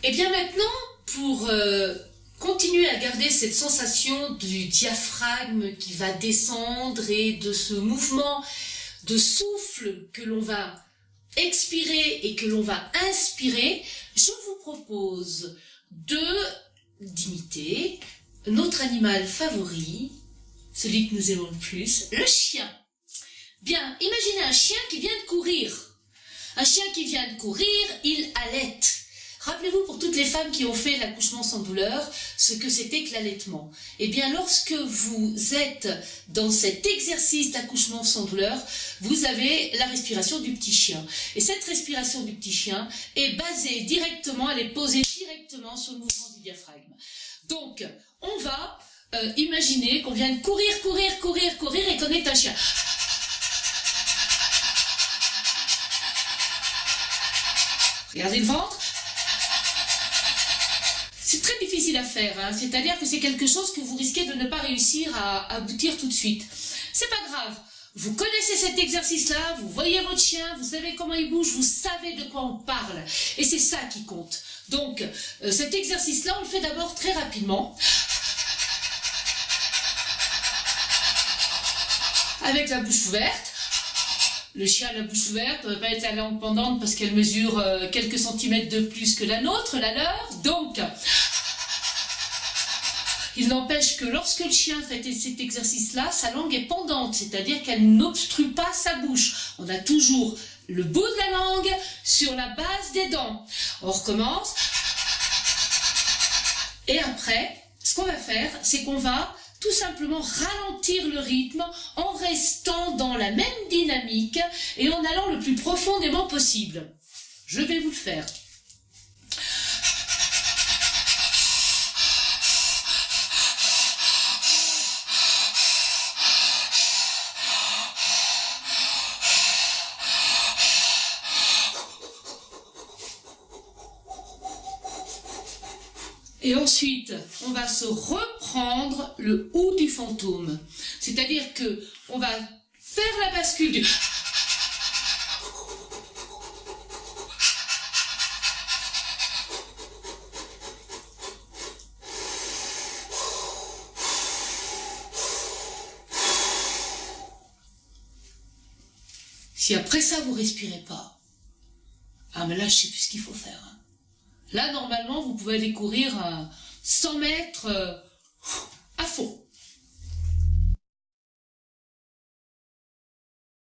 Et bien maintenant, pour continuer à garder cette sensation du diaphragme qui va descendre et de ce mouvement de souffle que l'on va expirer et que l'on va inspirer, je vous propose d'imiter notre animal favori, celui que nous aimons le plus, le chien. Bien, imaginez un chien qui vient de courir. Un chien qui vient de courir, il allaite. Rappelez-vous pour toutes les femmes qui ont fait l'accouchement sans douleur, ce que c'était que l'allaitement. Eh bien, lorsque vous êtes dans cet exercice d'accouchement sans douleur, vous avez la respiration du petit chien. Et cette respiration du petit chien est basée directement, elle est posée directement sur le mouvement du diaphragme. Donc, on va imaginer qu'on vient de courir et qu'on est un chien. Regardez le ventre. C'est très difficile à faire, hein. C'est-à-dire que c'est quelque chose que vous risquez de ne pas réussir à aboutir tout de suite. C'est pas grave. Vous connaissez cet exercice-là, vous voyez votre chien, vous savez comment il bouge, vous savez de quoi on parle. Et c'est ça qui compte. Donc, cet exercice-là, on le fait d'abord très rapidement. Avec la bouche ouverte. Le chien a la bouche ouverte, ne peut pas être à la langue pendante parce qu'elle mesure quelques centimètres de plus que la nôtre, la leur. Donc, il n'empêche que lorsque le chien fait cet exercice-là, sa langue est pendante, c'est-à-dire qu'elle n'obstrue pas sa bouche. On a toujours le bout de la langue sur la base des dents. On recommence. Et après, ce qu'on va faire, c'est qu'on va tout simplement ralentir le rythme en restant dans la même dynamique et en allant le plus profondément possible. Je vais vous le faire. Et ensuite, on va se reprendre le ou du fantôme. C'est-à-dire que on va faire la bascule du... Si après ça, vous respirez pas, ah mais là, je sais plus ce qu'il faut faire. Hein. Là, normalement, vous pouvez aller courir 100 mètres à fond.